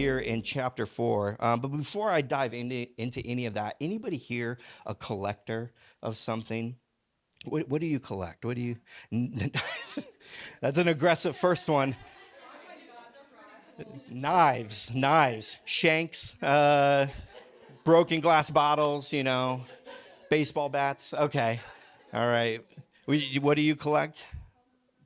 here in chapter 4. But before I dive into any of that, anybody here a collector of something? What do you collect? What do you? That's an aggressive first one. Knives, shanks, broken glass bottles, baseball bats. Okay. All right. What do you collect?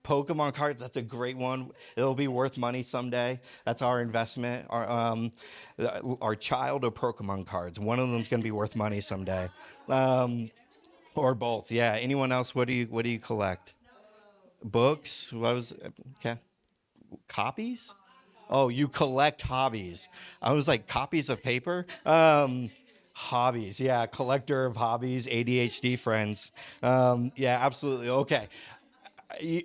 Pokemon cards. That's a great one. It'll be worth money someday. That's our investment. Our child or Pokemon cards. One of them's going to be worth money someday. Or both. Yeah. Anyone else? What do you collect? Books. Okay. Copies? Oh, you collect hobbies. I was like, copies of paper? Hobbies. Yeah, collector of hobbies, ADHD friends. Yeah, absolutely. Okay.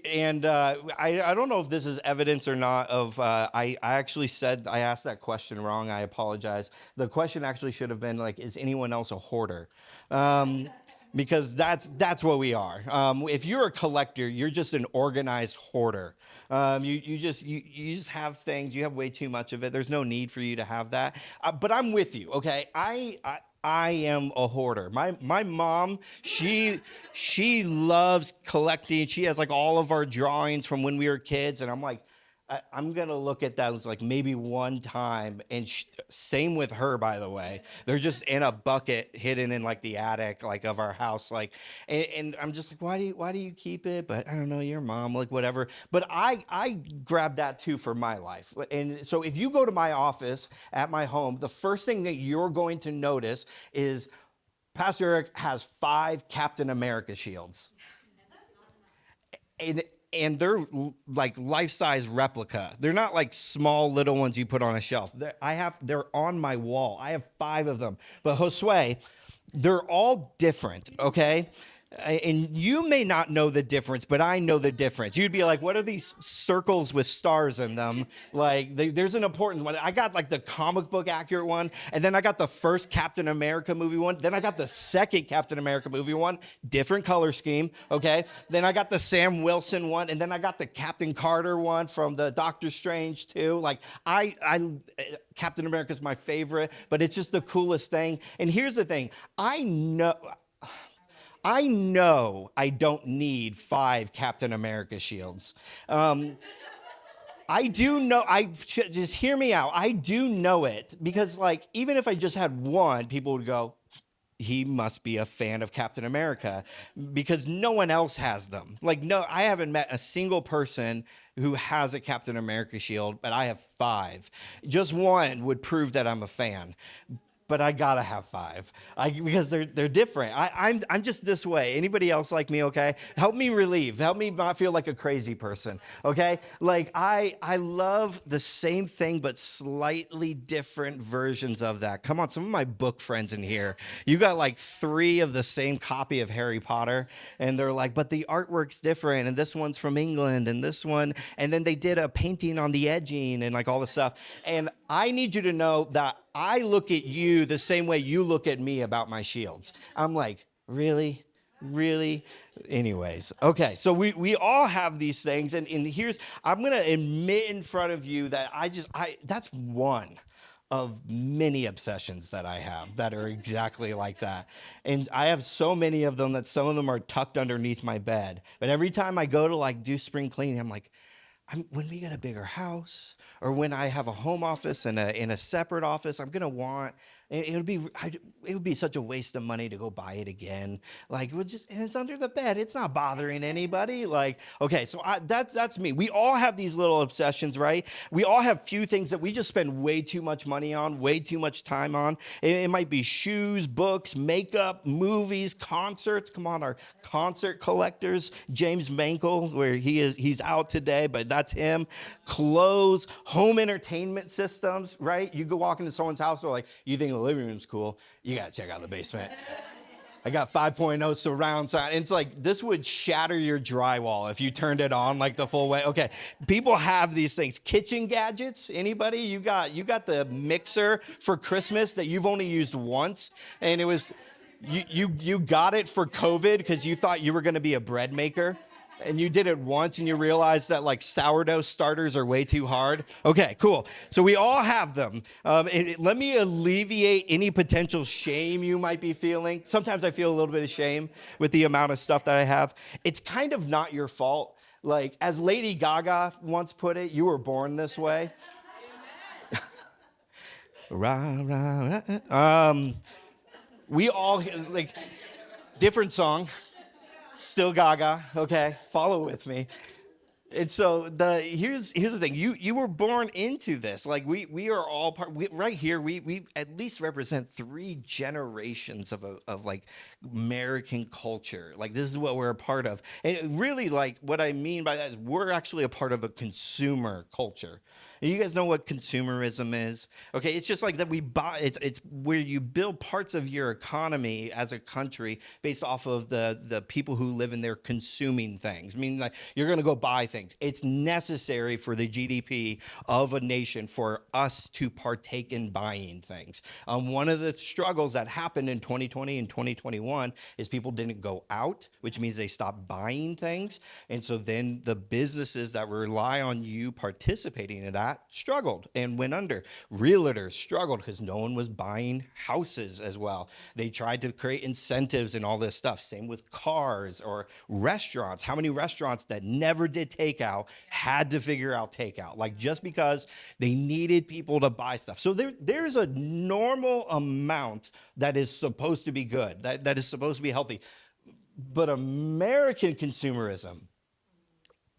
And I don't know if this is evidence or not of, I actually said, I asked that question wrong. I apologize. The question actually should have been like, is anyone else a hoarder? Because that's what we are. If you're a collector, you're just an organized hoarder. You just have things. You have way too much of it. There's no need for you to have that. But I'm with you. Okay, I am a hoarder. My mom, she loves collecting. She has like all of our drawings from when we were kids, and I'm like, I'm gonna look at those like maybe one time. And same with her, by the way. They're just in a bucket hidden in like the attic like of our house. Like, and I'm just like, why do you keep it? But I don't know, your mom, like whatever. But I grabbed that too for my life. And so if you go to my office at my home, the first thing that you're going to notice is Pastor Aeric has 5 Captain America shields. And they're like life-size replica. They're not like small little ones you put on a shelf. They're on my wall. I have 5 of them. But Josue, they're all different, okay? And you may not know the difference, but I know the difference. You'd be like, what are these circles with stars in them? Like, there's an important one. I got like the comic book accurate one, and then I got the first Captain America movie one. Then I got the second Captain America movie one, different color scheme, okay? Then I got the Sam Wilson one, and then I got the Captain Carter one from the Doctor Strange too. Like, Captain America's my favorite, but it's just the coolest thing. And here's the thing, I know I don't need 5 Captain America shields. I do know, just hear me out. I do know it because like, even if I just had one, people would go, he must be a fan of Captain America because no one else has them. Like, no, I haven't met a single person who has a Captain America shield, but I have 5. Just one would prove that I'm a fan. But I gotta have 5 because they're different. I'm just this way. Anybody else like me? Okay, help me relieve. Help me not feel like a crazy person. Okay, like I love the same thing but slightly different versions of that. Come on, some of my book friends in here, you got like 3 of the same copy of Harry Potter, and they're like, but the artwork's different, and this one's from England, and this one, and then they did a painting on the edging and like all this stuff. And I need you to know that I look at you the same way you look at me about my shields. I'm like, really? Really? Anyways, okay, so we all have these things, and I'm going to admit in front of you that that's one of many obsessions that I have that are exactly like that. And I have so many of them that some of them are tucked underneath my bed. But every time I go to like do spring cleaning, I'm like, when we get a bigger house or when I have a home office and in a separate office, I'm going to want, it would be such a waste of money to go buy it again. Like, and it's under the bed. It's not bothering anybody. Like, okay, so that's me. We all have these little obsessions, right? We all have few things that we just spend way too much money on, way too much time on. It might be shoes, books, makeup, movies, concerts. Come on, our concert collectors. James Mankel, where he's out today, but that's him. Clothes, home entertainment systems, right? You go walk into someone's house, they're like, you think the living room's cool? You got to check out the basement. I got 5.0 surround sound. It's like, this would shatter your drywall if you turned it on like the full way. Okay, people have these things. Kitchen gadgets, anybody? You got the mixer for Christmas that you've only used once, and it was, you got it for COVID because you thought you were going to be a bread maker. And you did it once and you realized that like sourdough starters are way too hard? Okay, cool. So we all have them. Let me alleviate any potential shame you might be feeling. Sometimes I feel a little bit of shame with the amount of stuff that I have. It's kind of not your fault. Like, as Lady Gaga once put it, you were born this way. We all, like, different song. Still Gaga, okay? Follow with me. And so here's the thing. You were born into this. Like we are all right here. We at least represent 3 generations of like American culture. Like this is what we're a part of. And really, like what I mean by that is we're actually a part of a consumer culture. And you guys know what consumerism is? Okay, it's just like that we buy. It's where you build parts of your economy as a country based off of the people who live in there consuming things. I mean, like you're going to go buy things. It's necessary for the GDP of a nation for us to partake in buying things. One of the struggles that happened in 2020 and 2021 is people didn't go out, which means they stopped buying things. And so then the businesses that rely on you participating in that struggled and went under. Realtors struggled because no one was buying houses as well. They tried to create incentives and all this stuff. Same with cars or restaurants. How many restaurants that never did takeout had to figure out takeout? Like just because they needed people to buy stuff. So there's a normal amount that is supposed to be good, that is supposed to be healthy. But American consumerism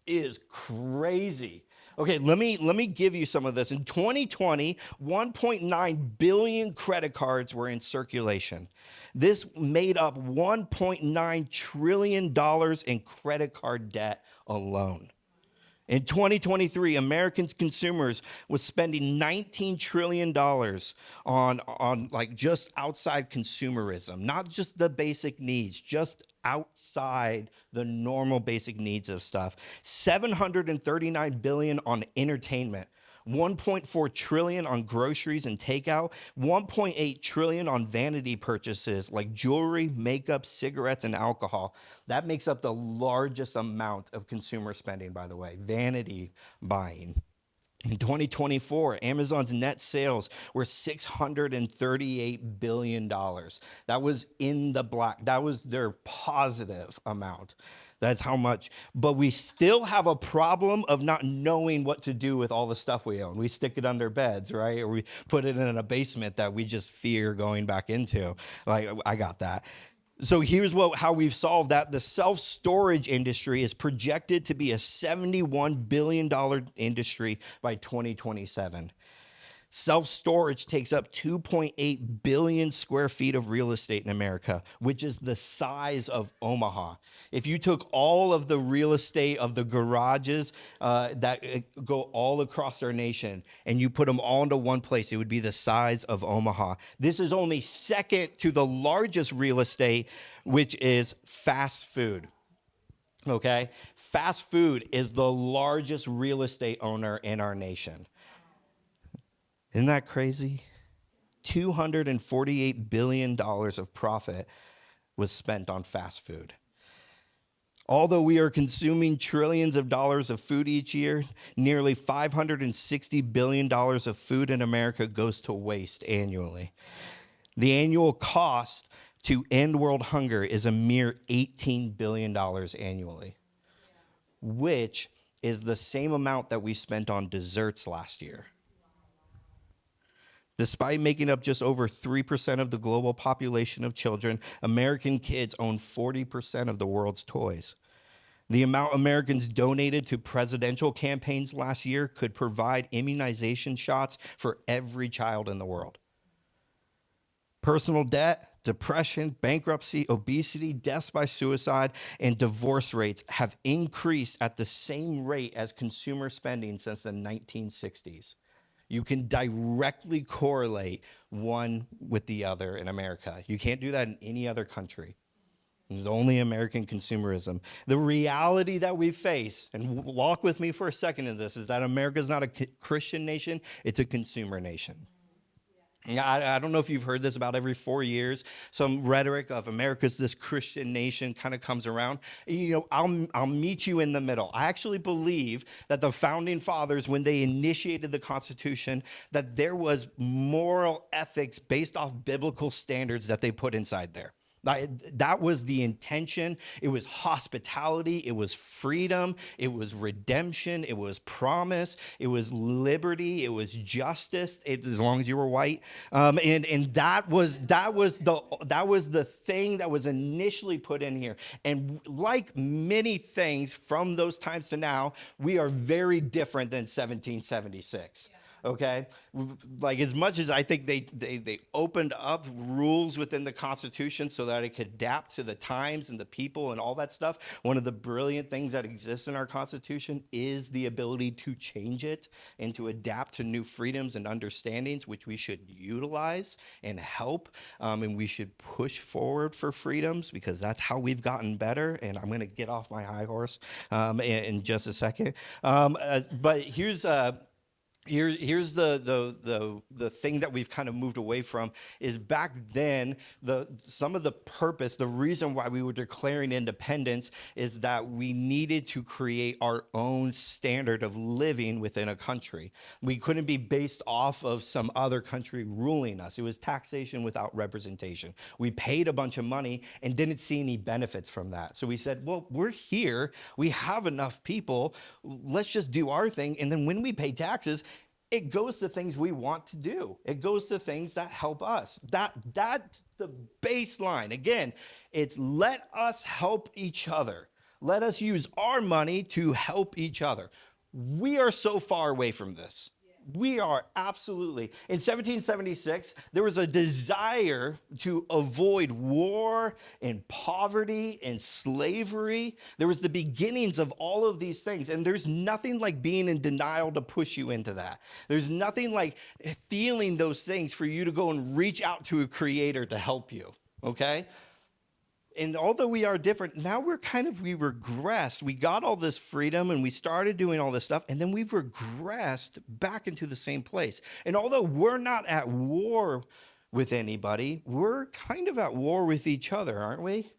is crazy. Okay, let me give you some of this. In 2020, 1.9 billion credit cards were in circulation. This made up $1.9 trillion in credit card debt alone. In 2023, American consumers was spending $19 trillion on like just outside consumerism, not just the basic needs, just outside the normal basic needs of stuff. $739 billion on entertainment. 1.4 trillion on groceries and takeout, 1.8 trillion on vanity purchases like jewelry, makeup, cigarettes, and alcohol. That makes up the largest amount of consumer spending, by the way, vanity buying. In 2024, Amazon's net sales were $638 billion. That was in the black. That was their positive amount. That's how much. But we still have a problem of not knowing what to do with all the stuff we own. We stick it under beds, right? Or we put it in a basement that we just fear going back into. Like, I got that. So here's how we've solved that. The self-storage industry is projected to be a $71 billion industry by 2027. Self-storage takes up 2.8 billion square feet of real estate in America, which is the size of Omaha. If you took all of the real estate of the garages that go all across our nation and you put them all into one place, it would be the size of Omaha. This is only second to the largest real estate, which is fast food. Okay? Fast food is the largest real estate owner in our nation. Isn't that crazy? $248 billion of profit was spent on fast food. Although we are consuming trillions of dollars of food each year, nearly $560 billion of food in America goes to waste annually. The annual cost to end world hunger is a mere $18 billion annually, which is the same amount that we spent on desserts last year. Despite making up just over 3% of the global population of children, American kids own 40% of the world's toys. The amount Americans donated to presidential campaigns last year could provide immunization shots for every child in the world. Personal debt, depression, bankruptcy, obesity, deaths by suicide, and divorce rates have increased at the same rate as consumer spending since the 1960s. You can directly correlate one with the other in America. You can't do that in any other country. There's only American consumerism. The reality that we face, and walk with me for a second in this, is that America is not a Christian nation, it's a consumer nation. Yeah, I don't know if you've heard this. About every 4 years, some rhetoric of America's this Christian nation kind of comes around. I'll meet you in the middle. I actually believe that the founding fathers, when they initiated the Constitution, that there was moral ethics based off biblical standards that they put inside there. That was the intention. It was hospitality. It was freedom. It was redemption. It was promise. It was liberty. It was justice. As long as you were white, and that was the thing that was initially put in here. And like many things from those times to now, we are very different than 1776. Okay, like as much as I think they opened up rules within the Constitution so that it could adapt to the times and the people and all that stuff. One of the brilliant things that exists in our Constitution is the ability to change it and to adapt to new freedoms and understandings, which we should utilize and help. And we should push forward for freedoms because that's how we've gotten better. And I'm going to get off my high horse in just a second. But here's the thing that we've kind of moved away from is back then some of the purpose, the reason why we were declaring independence is that we needed to create our own standard of living within a country. We couldn't be based off of some other country ruling us. It was taxation without representation. We paid a bunch of money and didn't see any benefits from that. So we said, well, we're here. We have enough people. Let's just do our thing. And then when we pay taxes, it goes to things we want to do. It goes to things that help us. That's the baseline. Again, it's let us help each other. Let us use our money to help each other. We are so far away from this. We are absolutely. In 1776, there was a desire to avoid war and poverty and slavery. There was the beginnings of all of these things. And there's nothing like being in denial to push you into that. There's nothing like feeling those things for you to go and reach out to a creator to help you. Okay? And although we are different, now we regressed. We got all this freedom and we started doing all this stuff, and then we've regressed back into the same place. And although we're not at war with anybody, we're kind of at war with each other, aren't we?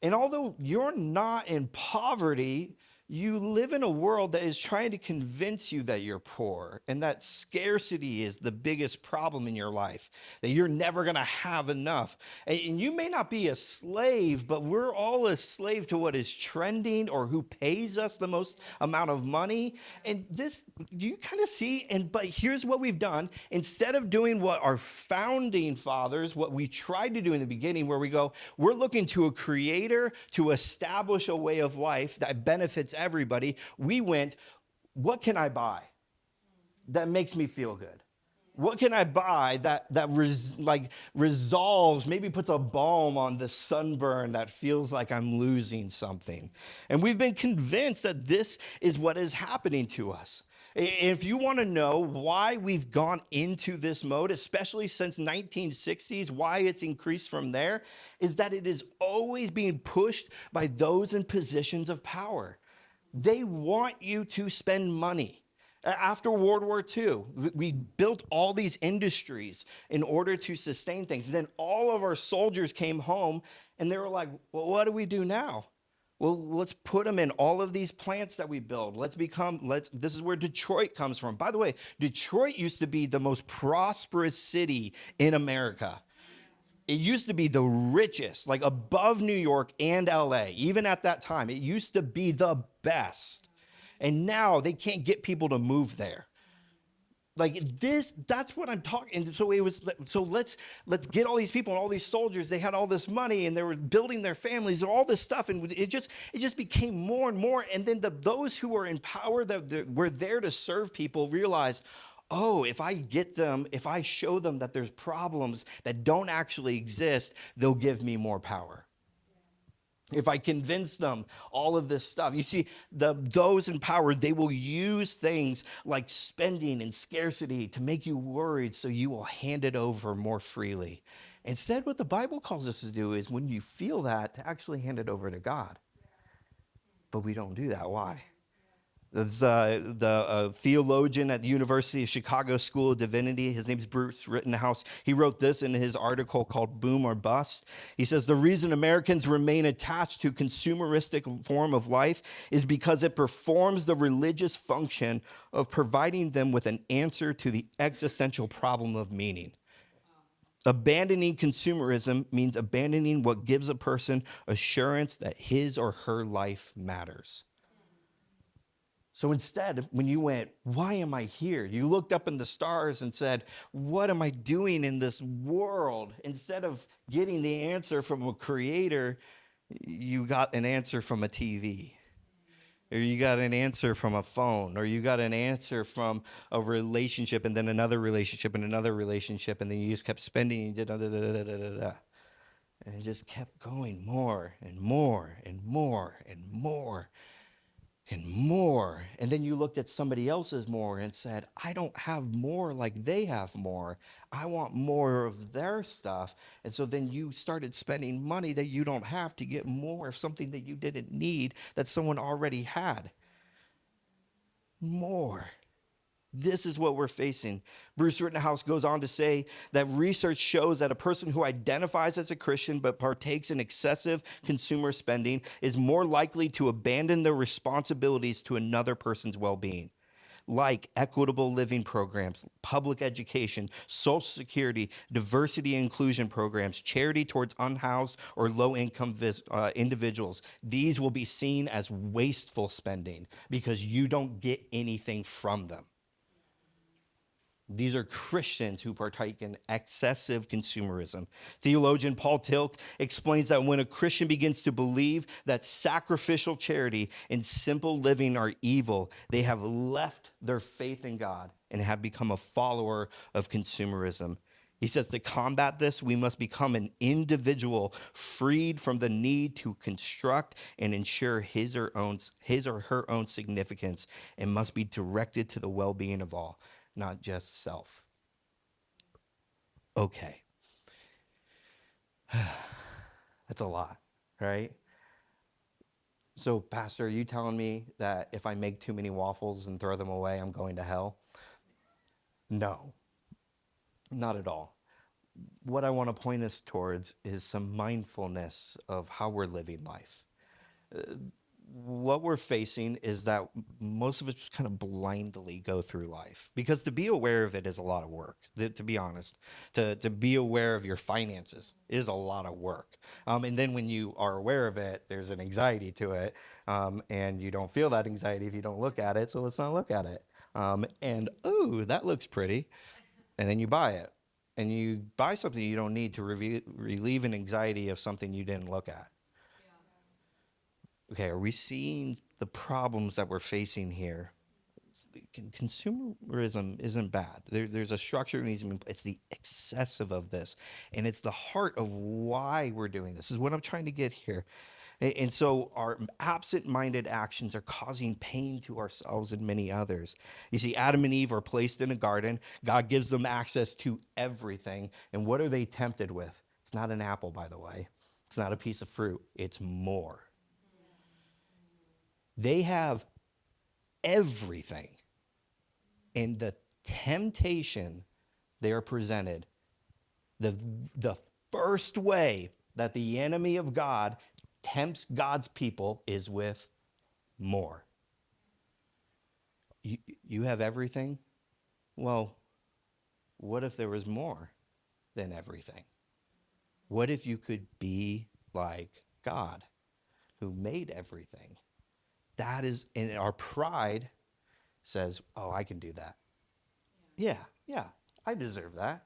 And although you're not in poverty, you live in a world that is trying to convince you that you're poor and that scarcity is the biggest problem in your life, that you're never going to have enough. And you may not be a slave, but we're all a slave to what is trending or who pays us the most amount of money. And this, you kind of see, but here's what we've done. Instead of doing what our founding fathers, what we tried to do in the beginning, where we go, we're looking to a creator to establish a way of life that benefits everybody. We went, what can I buy that makes me feel good? What can I buy that resolves, maybe puts a balm on the sunburn that feels like I'm losing something? And we've been convinced that this is what is happening to us. If you want to know why we've gone into this mode, especially since 1960s, why it's increased from there, is that it is always being pushed by those in positions of power. They want you to spend money. After World War II, we built all these industries in order to sustain things. Then all of our soldiers came home and they were like, well, what do we do now? Well, let's put them in all of these plants that we build. This is where Detroit comes from. By the way, Detroit used to be the most prosperous city in America. It used to be the richest, like above New York and LA. Even at that time, it used to be the best. And now they can't get people to move there. Like this, that's what I'm talking. So let's get all these people and all these soldiers. They had all this money and they were building their families and all this stuff. And it just became more and more. And then those who were in power that were there to serve people realized, oh, if I show them that there's problems that don't actually exist, they'll give me more power. If I convince them all of this stuff, you see, those in power, they will use things like spending and scarcity to make you worried so you will hand it over more freely. Instead, what the Bible calls us to do is when you feel that, to actually hand it over to God. But we don't do that. Why? There's the theologian at the University of Chicago School of Divinity. His name's Bruce Rittenhouse. He wrote this in his article called Boom or Bust. He says, the reason Americans remain attached to consumeristic form of life is because it performs the religious function of providing them with an answer to the existential problem of meaning. Abandoning consumerism means abandoning what gives a person assurance that his or her life matters. So instead, when you went, why am I here? You looked up in the stars and said, what am I doing in this world? Instead of getting the answer from a creator, you got an answer from a TV. Or you got an answer from a phone. Or you got an answer from a relationship and then another relationship and another relationship. And then you just kept spending and and it just kept going more and more and more and more and more. And then you looked at somebody else's more and said, I don't have more like they have more. I want more of their stuff. And so then you started spending money that you don't have to get more of something that you didn't need that someone already had. More. This is what we're facing. Bruce Rittenhouse goes on to say that research shows that a person who identifies as a Christian but partakes in excessive consumer spending is more likely to abandon their responsibilities to another person's well-being, like equitable living programs, public education, social security, diversity and inclusion programs, charity towards unhoused or low-income individuals. These will be seen as wasteful spending because you don't get anything from them. These are Christians who partake in excessive consumerism. Theologian Paul Tillich explains that when a Christian begins to believe that sacrificial charity and simple living are evil, they have left their faith in God and have become a follower of consumerism. He says to combat this, we must become an individual freed from the need to construct and ensure his or her own significance and must be directed to the well-being of all, not just self. Okay. That's a lot, right? So, Pastor, are you telling me that if I make too many waffles and throw them away, I'm going to hell? No, not at all. What I want to point us towards is some mindfulness of how we're living life. What we're facing is that most of us just kind of blindly go through life, because to be aware of it is a lot of work, to be honest. To be aware of your finances is a lot of work. And then when you are aware of it, there's an anxiety to it. And you don't feel that anxiety if you don't look at it, so let's not look at it. And, ooh, that looks pretty. And then you buy it. And you buy something you don't need to relieve an anxiety of something you didn't look at. Okay, are we seeing the problems that we're facing here? Consumerism isn't bad. There's a structure that needs to be, it's the excessive of this. And it's the heart of why we're doing this, is what I'm trying to get here. And so our absent-minded actions are causing pain to ourselves and many others. You see, Adam and Eve are placed in a garden. God gives them access to everything. And what are they tempted with? It's not an apple, by the way. It's not a piece of fruit. It's more. They have everything. And the temptation they are presented, the first way that the enemy of God tempts God's people is with more. You have everything? Well, what if there was more than everything? What if you could be like God, who made everything? That is, and our pride says, oh, I can do that. Yeah, I deserve that.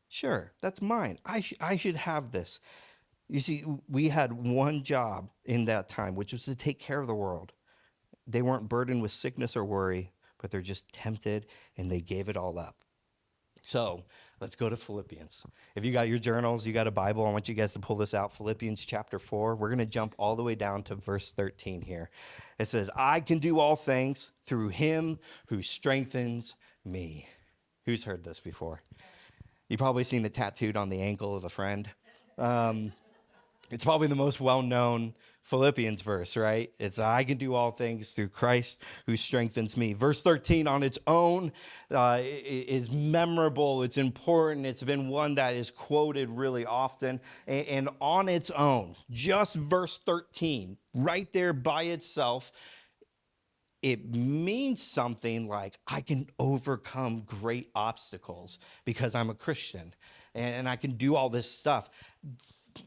Sure, that's mine. I should have this. You see, we had one job in that time, which was to take care of the world. They weren't burdened with sickness or worry, but they're just tempted, and they gave it all up. So let's go to Philippians. If you got your journals, you got a Bible, I want you guys to pull this out. Philippians chapter 4. We're going to jump all the way down to verse 13 here. It says, I can do all things through him who strengthens me. Who's heard this before? You've probably seen it tattooed on the ankle of a friend. It's probably the most well-known Philippians verse, right? It's I can do all things through Christ who strengthens me. Verse 13 on its own is memorable. It's important. It's been one that is quoted really often. And on its own, just verse 13, right there by itself, it means something like I can overcome great obstacles because I'm a Christian and I can do all this stuff.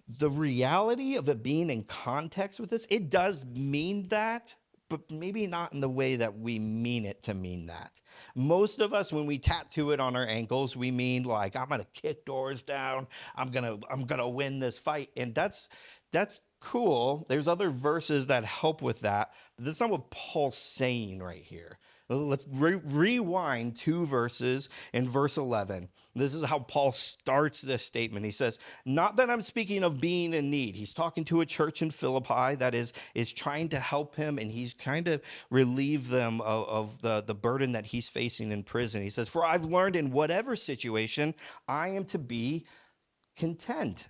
The reality of it being in context with this, it does mean that, but maybe not in the way that we mean it to mean that. Most of us, when we tattoo it on our ankles, we mean like, I'm gonna kick doors down, I'm gonna win this fight. And that's cool. There's other verses that help with that, but that's not what Paul's saying right here. Let's rewind 2 verses in verse 11. This is how Paul starts this statement. He says, not that I'm speaking of being in need. He's talking to a church in Philippi that is trying to help him, and he's kind of relieve them of the burden that he's facing in prison. He says, for I've learned in whatever situation, I am to be content.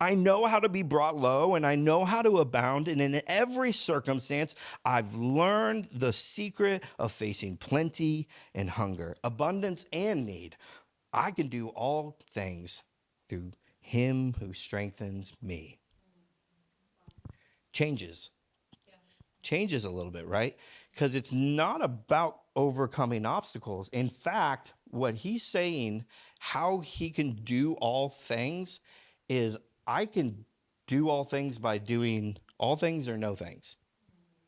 I know how to be brought low, and I know how to abound. And in every circumstance, I've learned the secret of facing plenty and hunger, abundance and need. I can do all things through him who strengthens me. Changes a little bit, right? Because it's not about overcoming obstacles. In fact, what he's saying, how he can do all things, is I can do all things by doing all things or no things.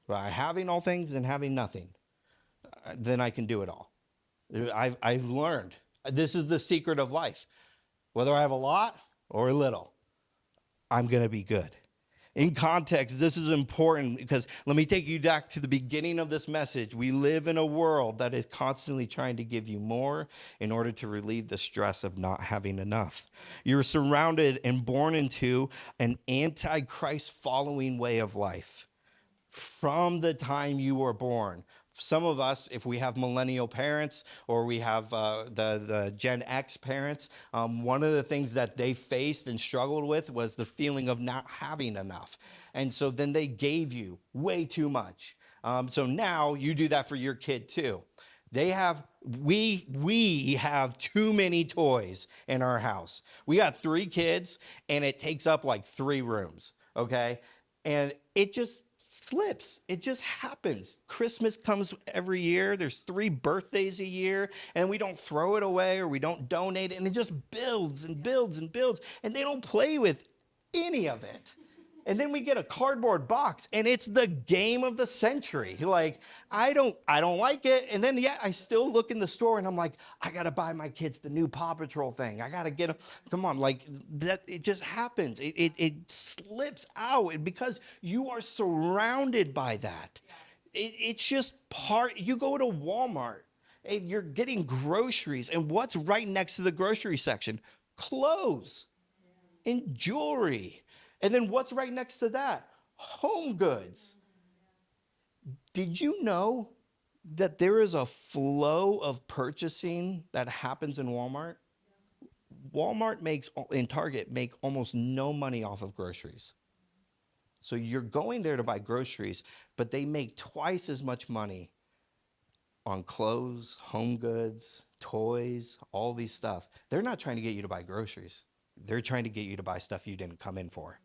By having all things and having nothing, then I can do it all. I've learned. This is the secret of life. Whether I have a lot or a little, I'm going to be good. In context, this is important because let me take you back to the beginning of this message. We live in a world that is constantly trying to give you more in order to relieve the stress of not having enough. You're surrounded and born into an anti-Christ following way of life from the time you were born. Some of us, if we have millennial parents or we have the Gen X parents, one of the things that they faced and struggled with was the feeling of not having enough. And so then they gave you way too much. So now you do that for your kid too. We have too many toys in our house. We got 3 kids and it takes up like 3 rooms, okay? And it just slips. It just happens. Christmas comes every year. There's 3 birthdays a year, and we don't throw it away or we don't donate it, and it just builds and builds and builds, and they don't play with any of it. And then we get a cardboard box, and it's the game of the century. Like, I don't like it. And then, I still look in the store, and I'm like, I got to buy my kids the new Paw Patrol thing. I got to get them. Come on, like, that. It just happens. It slips out because you are surrounded by that. It's just part. You go to Walmart, and you're getting groceries, and what's right next to the grocery section? Clothes and jewelry. And then what's right next to that? Home goods. Did you know that there is a flow of purchasing that happens in Walmart? Walmart and Target make almost no money off of groceries. So you're going there to buy groceries, but they make twice as much money on clothes, home goods, toys, all these stuff. They're not trying to get you to buy groceries. They're trying to get you to buy stuff you didn't come in for.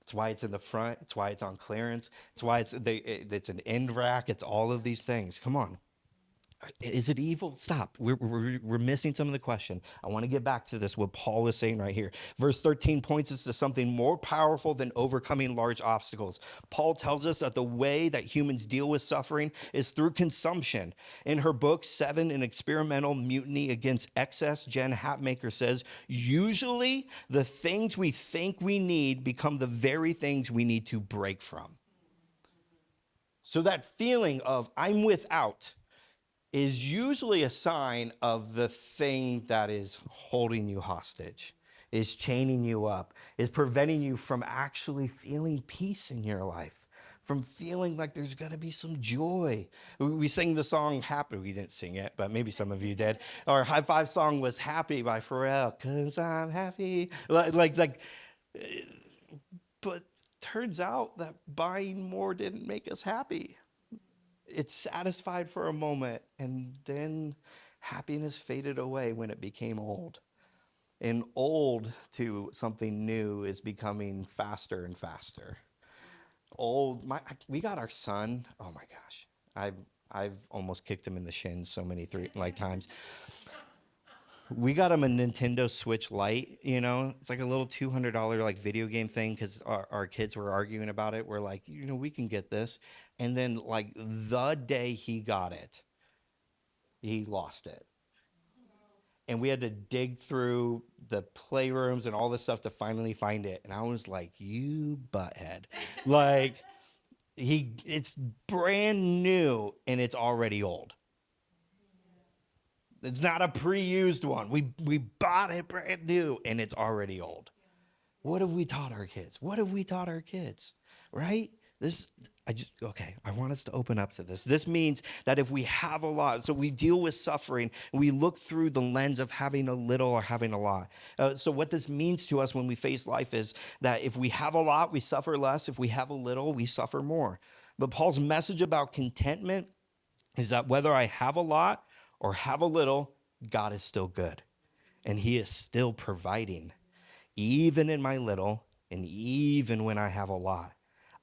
It's why it's in the front. It's why it's on clearance. It's why it's an end rack. It's all of these things. Come on. Is it evil? Stop. We're missing some of the question. I want to get back to this, what Paul is saying right here. Verse 13 points us to something more powerful than overcoming large obstacles. Paul tells us that the way that humans deal with suffering is through consumption. In her book, 7, An Experimental Mutiny Against Excess, Jen Hatmaker says, usually the things we think we need become the very things we need to break from. So that feeling of I'm without is usually a sign of the thing that is holding you hostage, is chaining you up, is preventing you from actually feeling peace in your life, from feeling like there's going to be some joy. We sing the song Happy. We didn't sing it, but maybe some of you did. Our high five song was Happy by Pharrell, 'cause I'm happy. But turns out that buying more didn't make us happy. It satisfied for a moment, and then happiness faded away when it became old. And old to something new is becoming faster and faster. We got our son. Oh my gosh, I've almost kicked him in the shins so many times. We got him a Nintendo Switch Lite. It's like a little $200 like video game thing because our kids were arguing about it. We're like, we can get this, and then like the day he got it, he lost it. And we had to dig through the playrooms and all this stuff to finally find it. And I was like, you butthead. Like, it's brand new and it's already old. It's not a pre-used one. We bought it brand new and it's already old. What have we taught our kids? What have we taught our kids? Right? I want us to open up to this. This means that if we have a lot, so we deal with suffering, we look through the lens of having a little or having a lot. So what this means to us when we face life is that if we have a lot, we suffer less. If we have a little, we suffer more. But Paul's message about contentment is that whether I have a lot or have a little, God is still good. And he is still providing, even in my little and even when I have a lot.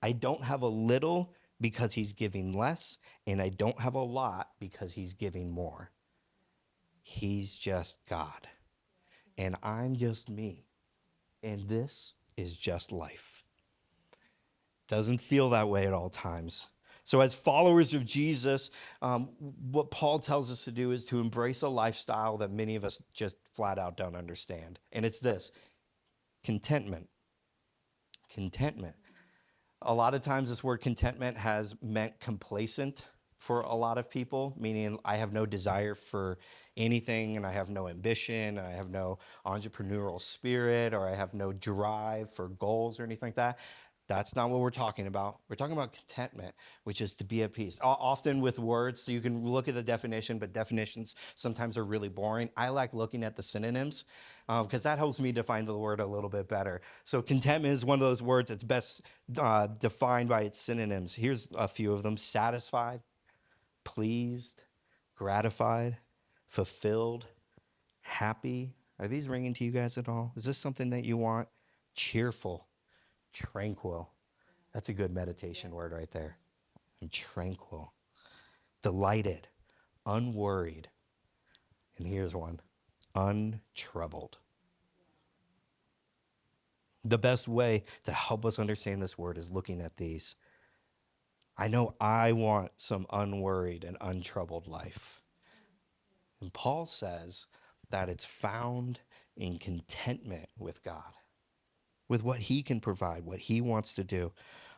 I don't have a little because he's giving less, and I don't have a lot because he's giving more. He's just God, and I'm just me, and this is just life. Doesn't feel that way at all times. So as followers of Jesus, what Paul tells us to do is to embrace a lifestyle that many of us just flat out don't understand, and it's this: contentment. Contentment. A lot of times this word contentment has meant complacent for a lot of people, meaning I have no desire for anything, and I have no ambition, and I have no entrepreneurial spirit, or I have no drive for goals or anything like that. That's not what we're talking about. We're talking about contentment, which is to be at peace. Often with words, so you can look at the definition, but definitions sometimes are really boring. I like looking at the synonyms because that helps me define the word a little bit better. So contentment is one of those words that's best defined by its synonyms. Here's a few of them: satisfied, pleased, gratified, fulfilled, happy. Are these ringing to you guys at all? Is this something that you want? Cheerful, tranquil. That's a good meditation word right there. I'm tranquil, delighted, unworried. And here's one: untroubled. The best way to help us understand this word is looking at these. I know I want some unworried and untroubled life. And Paul says that it's found in contentment with God, with what he can provide, what he wants to do.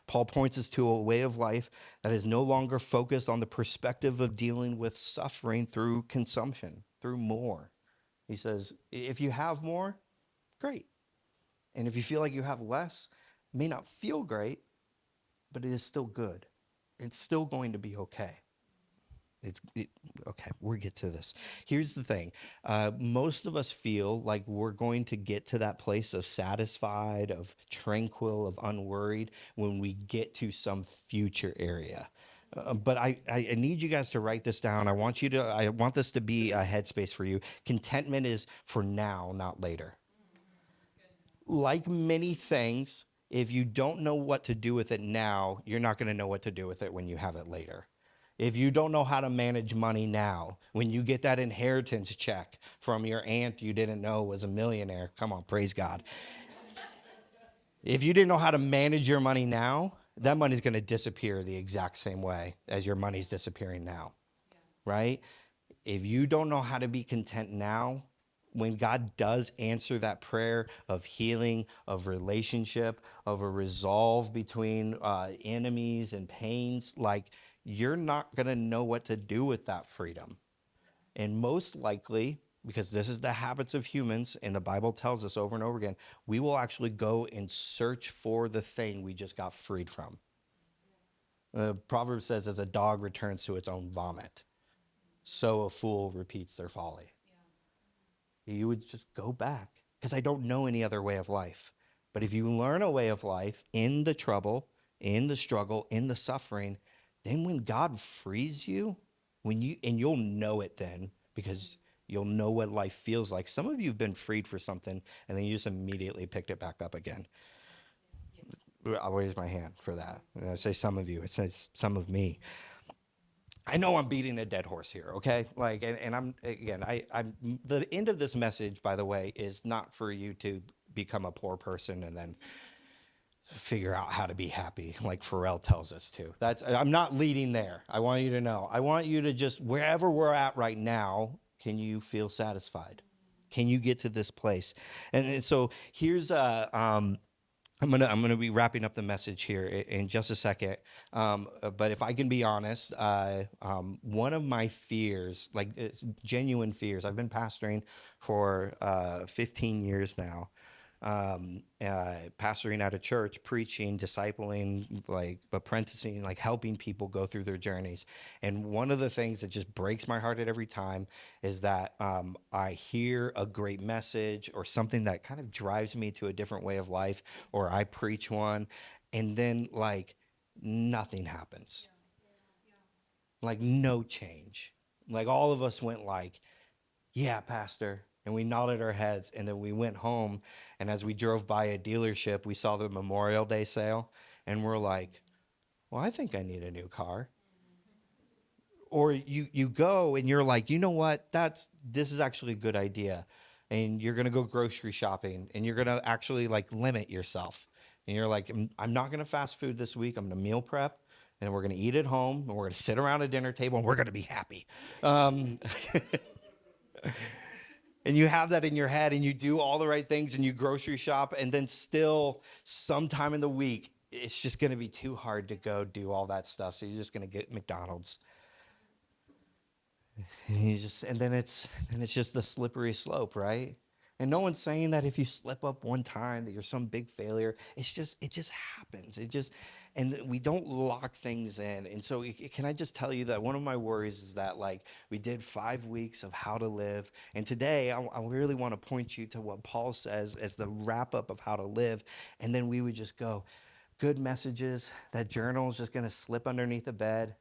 Paul points us to a way of life that is no longer focused on the perspective of dealing with suffering through consumption, through more. He says, if you have more, great. And if you feel like you have less, it may not feel great, but it is still good. It's still going to be okay. Okay, we'll get to this. Here's the thing. Most of us feel like we're going to get to that place of satisfied, of tranquil, of unworried when we get to some future area. But I need you guys to write this down. I want this to be a headspace for you. Contentment is for now, not later. Like many things, if you don't know what to do with it now, you're not going to know what to do with it when you have it later. If you don't know how to manage money now, when you get that inheritance check from your aunt you didn't know was a millionaire, come on, praise God. If you didn't know how to manage your money now, that money's going to disappear the exact same way as your money's disappearing now, right? If you don't know how to be content now, when God does answer that prayer of healing, of relationship, of a resolve between enemies and pains, like, you're not going to know what to do with that freedom. And most likely, because this is the habits of humans, and the Bible tells us over and over again, we will actually go and search for the thing we just got freed from. Proverbs says, as a dog returns to its own vomit, so a fool repeats their folly. You would just go back, because I don't know any other way of life. But if you learn a way of life in the trouble, in the struggle, in the suffering, then when God frees you, and you'll know it then because you'll know what life feels like. Some of you have been freed for something and then you just immediately picked it back up again. I'll raise my hand for that. And I say some of you, it says some of me. I know I'm beating a dead horse here, okay? Like, and I'm again, I'm the end of this message, by the way, is not for you to become a poor person and then figure out how to be happy, like Pharrell tells us to. I'm not leading there. I want you to know. I want you to just wherever we're at right now, can you feel satisfied? Can you get to this place? And so here's I'm gonna be wrapping up the message here in just a second. But if I can be honest, one of my fears, like it's genuine fears, I've been pastoring for 15 years now. Pastoring at a church, preaching, discipling, like apprenticing, like helping people go through their journeys. And one of the things that just breaks my heart at every time is that I hear a great message or something that kind of drives me to a different way of life, or I preach one, and then like nothing happens, like no change. Like all of us went like, yeah, Pastor. And we nodded our heads, and then we went home. And as we drove by a dealership, we saw the Memorial Day sale, and we're like, well, I think I need a new car. Or you go and you're like, you know what? This is actually a good idea. And you're gonna go grocery shopping, and you're gonna actually like limit yourself. And you're like, I'm not gonna fast food this week. I'm gonna meal prep, and we're gonna eat at home, and we're gonna sit around a dinner table, and we're gonna be happy. And you have that in your head and you do all the right things and you grocery shop, and then still sometime in the week, it's just going to be too hard to go do all that stuff. So you're just going to get McDonald's. And then it's just the slippery slope, right? And no one's saying that if you slip up one time that you're some big failure. It just happens. And we don't lock things in. And so can I just tell you that one of my worries is that like we did 5 weeks of how to live. And today I really want to point you to what Paul says as the wrap up of how to live. And then we would just go, good messages, that journal is just going to slip underneath the bed.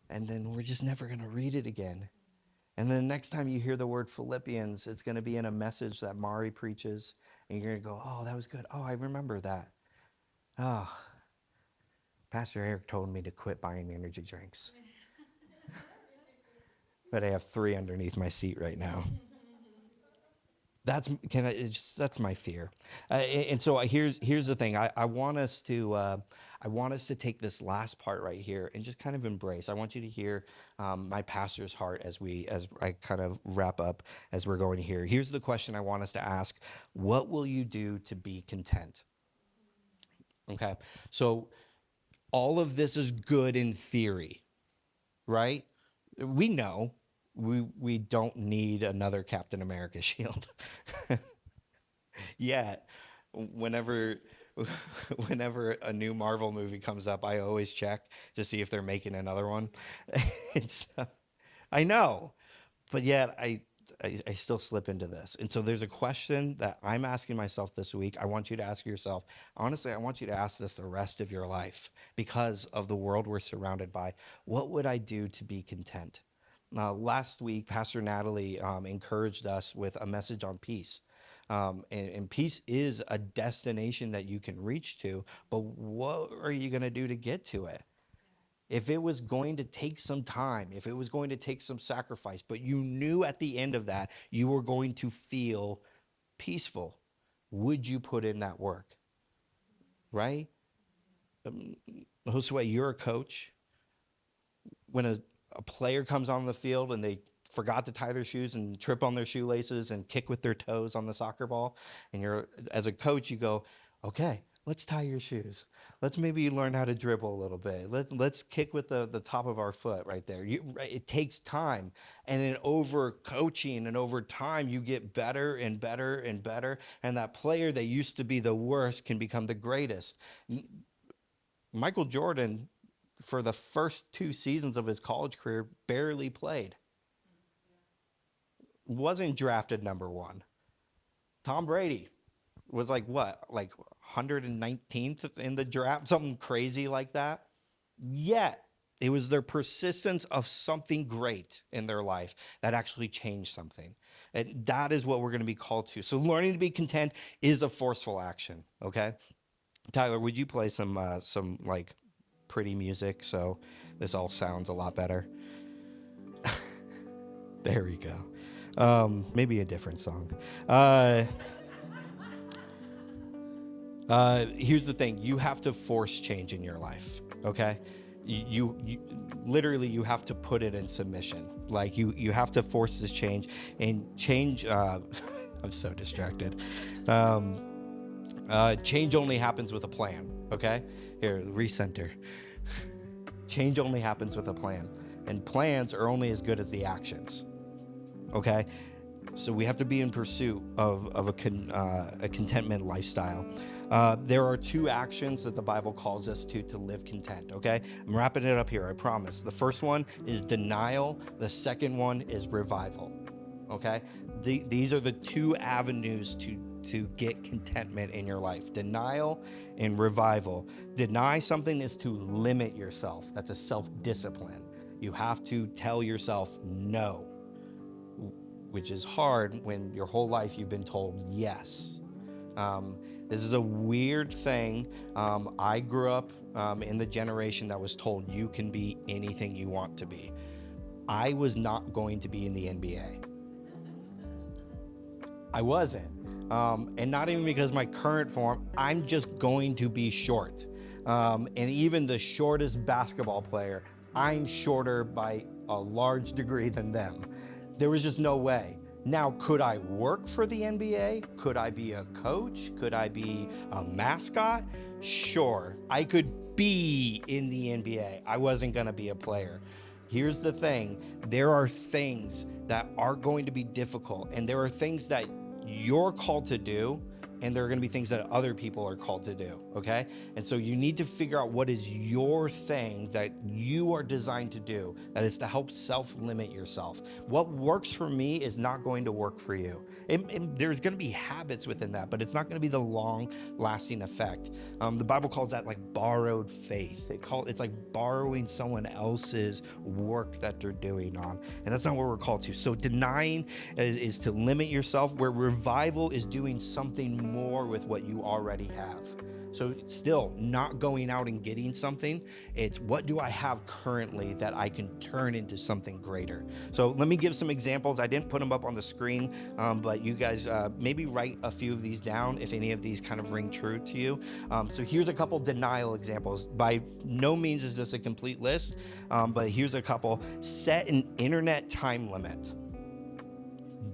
And then we're just never going to read it again. And then the next time you hear the word Philippians, it's going to be in a message that Mari preaches. And you're going to go, oh, that was good. Oh, I remember that. Oh, Pastor Aeric told me to quit buying energy drinks. But I have 3 underneath my seat right now. That's my fear. And so here's the thing. I want us to take this last part right here and just kind of embrace. I want you to hear my pastor's heart as I kind of wrap up as we're going here. Here's the question I want us to ask. What will you do to be content? Okay. So all of this is good in theory, right? We know we don't need another Captain America shield. Yet, whenever a new Marvel movie comes up, I always check to see if they're making another one. I know, but yet I still slip into this. And so there's a question that I'm asking myself this week. I want you to ask yourself. Honestly, I want you to ask this the rest of your life because of the world we're surrounded by. What would I do to be content? Last week, Pastor Natalie encouraged us with a message on peace. And peace is a destination that you can reach to, but what are you going to do to get to it? If it was going to take some time, if it was going to take some sacrifice, but you knew at the end of that you were going to feel peaceful, would you put in that work? Right? Josue, you're a coach. When a player comes on the field and they forgot to tie their shoes and trip on their shoelaces and kick with their toes on the soccer ball, and as a coach, you go, okay, let's tie your shoes. Let's maybe learn how to dribble a little bit. Let's kick with the top of our foot right there. It takes time. And then over coaching and over time, you get better and better and better. And that player that used to be the worst can become the greatest. Michael Jordan, for the first 2 seasons of his college career, barely played. Wasn't drafted number 1. Tom Brady was like what? Like 119th in the draft, something crazy like that. Yet it was their persistence of something great in their life that actually changed something. And that is what we're going to be called to. So learning to be content is a forceful action. Okay. Tyler, would you play some like pretty music so this all sounds a lot better? There we go. Maybe a different song. Here's the thing: you have to force change in your life. Okay, you literally you have to put it in submission. Like you have to force this change and change. I'm so distracted. Change only happens with a plan. Okay, here recenter. Change only happens with a plan, and plans are only as good as the actions. Okay, so we have to be in pursuit of a contentment lifestyle. There are two actions that the Bible calls us to live content. Okay, I'm wrapping it up here, I promise. The first one is denial. The second one is revival. Okay, these are the two avenues to get contentment in your life: denial and revival. Deny something is to limit yourself. That's a self-discipline. You have to tell yourself no, which is hard when your whole life you've been told yes. This is a weird thing. I grew up in the generation that was told you can be anything you want to be. I was not going to be in the NBA. I wasn't. And not even because my current form, I'm just going to be short. And even the shortest basketball player, I'm shorter by a large degree than them. There was just no way. Now, could I work for the NBA? Could I be a coach? Could I be a mascot? Sure, I could be in the NBA. I wasn't going to be a player. Here's the thing. There are things that are going to be difficult, and there are things that you're called to do, and there are going to be things that other people are called to do, okay? And so you need to figure out what is your thing that you are designed to do, that is to help self-limit yourself. What works for me is not going to work for you. There's going to be habits within that, but it's not going to be the long-lasting effect. The Bible calls that like borrowed faith. It's like borrowing someone else's work that they're doing on, and that's not what we're called to. So denying is to limit yourself, where revival is doing something more with what you already have. So still not going out and getting something. It's what do I have currently that I can turn into something greater. So let me give some examples. I didn't put them up on the screen, but you guys maybe write a few of these down if any of these kind of ring true to you. So here's a couple denial examples. By no means is this a complete list, but here's a couple. Set an internet time limit.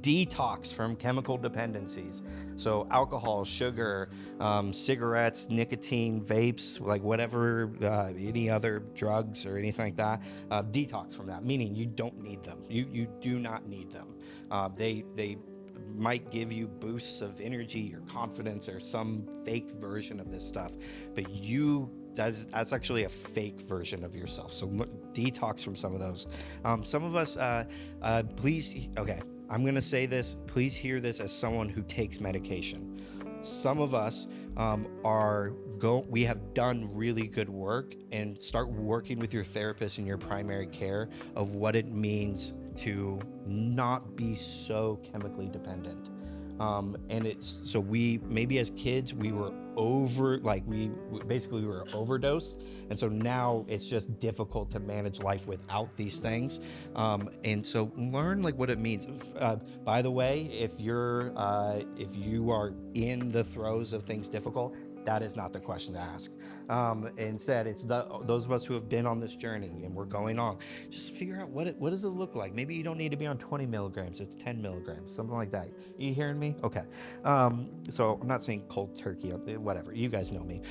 Detox from chemical dependencies. So alcohol, sugar, cigarettes, nicotine, vapes, like whatever, any other drugs or anything like that. Detox from that, meaning you don't need them. You do not need them. They might give you boosts of energy or confidence or some fake version of this stuff, but that's actually a fake version of yourself. So detox from some of those. Some of us, please, okay, I'm going to say this, please hear this as someone who takes medication. Some of us we have done really good work, and start working with your therapist and your primary care of what it means to not be so chemically dependent. And it's, so we, maybe as kids, we were we were overdosed. And so now it's just difficult to manage life without these things. And so learn like what it means. By the way, if you are in the throes of things difficult, that is not the question to ask. Instead, it's those of us who have been on this journey and we're going on. Just figure out what does it look like. Maybe you don't need to be on 20 milligrams. It's 10 milligrams, something like that. You hearing me? Okay. So I'm not saying cold turkey, whatever. You guys know me.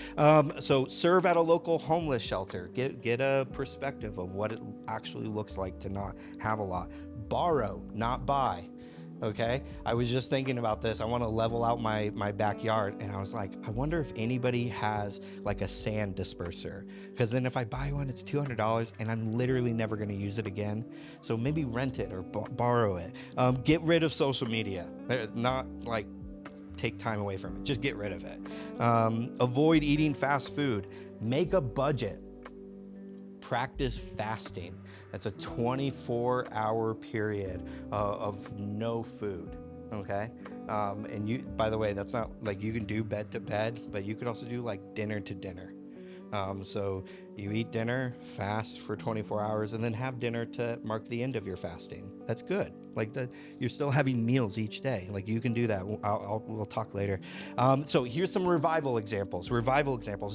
So serve at a local homeless shelter. Get a perspective of what it actually looks like to not have a lot. Borrow, not buy. Okay, I was just thinking about this. I want to level out my backyard, and I was like, I wonder if anybody has like a sand disperser, because then if I buy one, it's $200 and I'm literally never going to use it again. So maybe rent it or borrow it. Get rid of social media. Not like take time away from it. Just get rid of it. Avoid eating fast food. Make a budget. Practice fasting. That's a 24-hour period of no food, okay? And you, by the way, that's not like you can do bed to bed, but you could also do like dinner to dinner. So you eat dinner, fast for 24 hours, and then have dinner to mark the end of your fasting. That's good. Like you're still having meals each day. Like you can do that. We'll talk later. So here's some revival examples.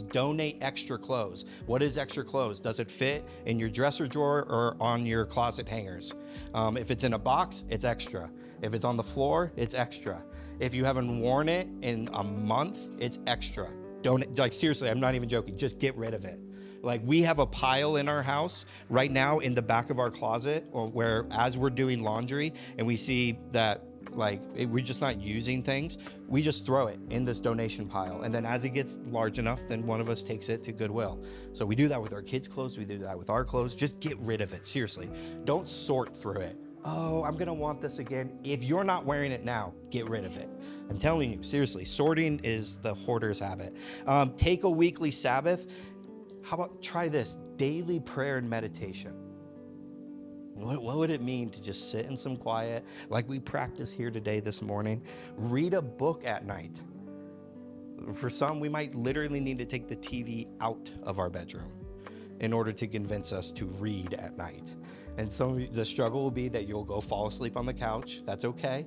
Donate extra clothes. What is extra clothes? Does it fit in your dresser drawer or on your closet hangers? If it's in a box, it's extra. If it's on the floor, it's extra. If you haven't worn it in a month, it's extra. Don't, like, seriously, I'm not even joking. Just get rid of it. Like, we have a pile in our house right now in the back of our closet, or where as we're doing laundry and we see that like we're just not using things, we just throw it in this donation pile. And then as it gets large enough, then one of us takes it to Goodwill. So we do that with our kids' clothes. We do that with our clothes. Just get rid of it. Seriously. Don't sort through it. Oh, I'm going to want this again. If you're not wearing it now, get rid of it. I'm telling you, seriously, sorting is the hoarder's habit. Take a weekly Sabbath. How about try this? Daily prayer and meditation. What would it mean to just sit in some quiet, like we practice here today this morning? Read a book at night. For some, we might literally need to take the TV out of our bedroom in order to convince us to read at night. And the struggle will be that you'll go fall asleep on the couch. That's okay.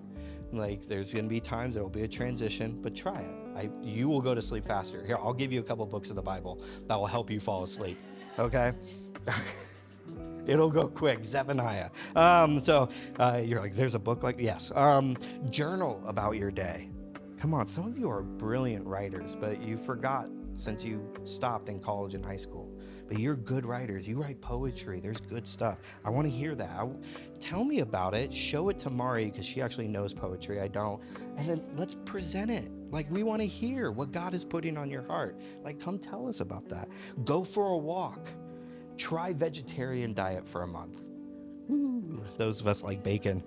Like, there's going to be times there will be a transition, but try it. You will go to sleep faster. Here, I'll give you a couple books of the Bible that will help you fall asleep. Okay? It'll go quick. Zephaniah. You're like, there's a book like, yes. Journal about your day. Come on, some of you are brilliant writers, but you forgot since you stopped in college and high school. But you're good writers. You write poetry. There's good stuff. I want to hear that. Tell me about it. Show it to Mari, because she actually knows poetry. I don't. And then let's present it. Like, we want to hear what God is putting on your heart. Like, come tell us about that. Go for a walk. Try vegetarian diet for a month. Ooh, those of us like bacon.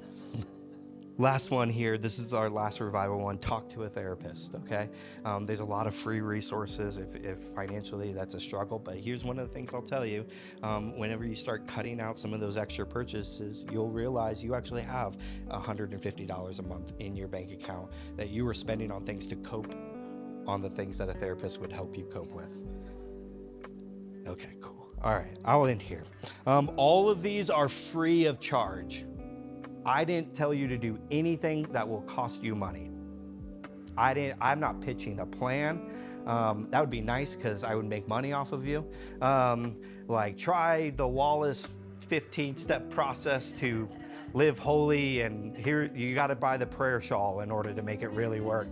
Last one here. This is our last revival one. Talk to a therapist, okay? There's a lot of free resources if financially that's a struggle, but here's one of the things I'll tell you. Whenever you start cutting out some of those extra purchases, you'll realize you actually have $150 a month in your bank account that you were spending on things to cope on the things that a therapist would help you cope with. Okay, cool. All right, I'll end here. All of these are free of charge. I didn't tell you to do anything that will cost you money. I'm not pitching a plan. That would be nice because I would make money off of you. Like, try the Wallace 15-step process to live holy, and here you got to buy the prayer shawl in order to make it really work.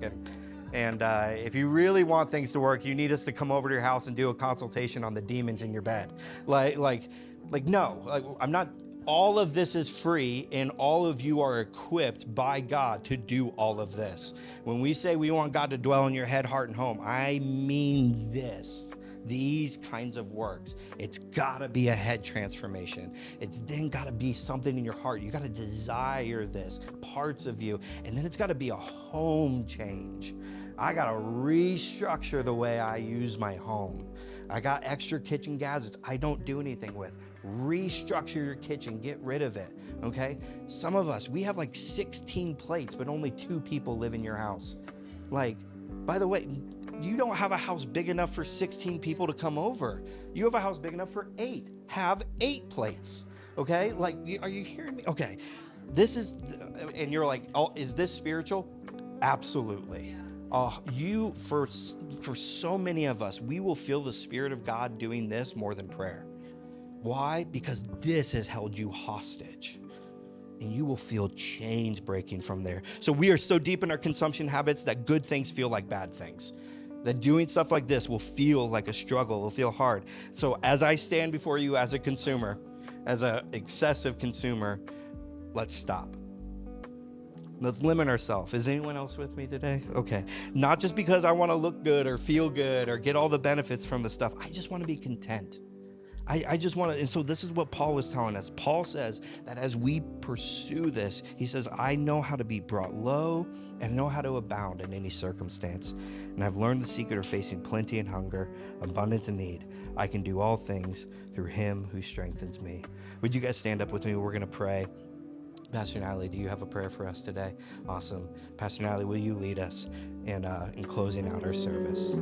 And if you really want things to work, you need us to come over to your house and do a consultation on the demons in your bed. No, I'm not. All of this is free, and all of you are equipped by God to do all of this. When we say we want God to dwell in your head, heart, and home, I mean this. These kinds of works. It's got to be a head transformation. It's then got to be something in your heart. You got to desire this, parts of you, and then it's got to be a home change. I got to restructure the way I use my home. I got extra kitchen gadgets I don't do anything with. Restructure your kitchen, get rid of it, okay? Some of us, we have like 16 plates, but only 2 people live in your house. Like, by the way, you don't have a house big enough for 16 people to come over. You have a house big enough for 8. Have 8 plates, okay? Like, are you hearing me? Okay, this is, and you're like, oh, is this spiritual? Absolutely. For so many of us, we will feel the Spirit of God doing this more than prayer. Why? Because this has held you hostage, and you will feel chains breaking from there. So we are so deep in our consumption habits that good things feel like bad things. That doing stuff like this will feel like a struggle, it'll feel hard. So as I stand before you as a consumer, as an excessive consumer, let's stop. Let's limit ourselves. Is anyone else with me today? Okay. Not just because I want to look good or feel good or get all the benefits from the stuff. I just want to be content. I just want to, and so this is what Paul was telling us. Paul says that as we pursue this, he says, I know how to be brought low and know how to abound in any circumstance. And I've learned the secret of facing plenty and hunger, abundance and need. I can do all things through him who strengthens me. Would you guys stand up with me? We're going to pray. Pastor Natalie, do you have a prayer for us today? Awesome. Pastor Natalie, will you lead us in closing out our service?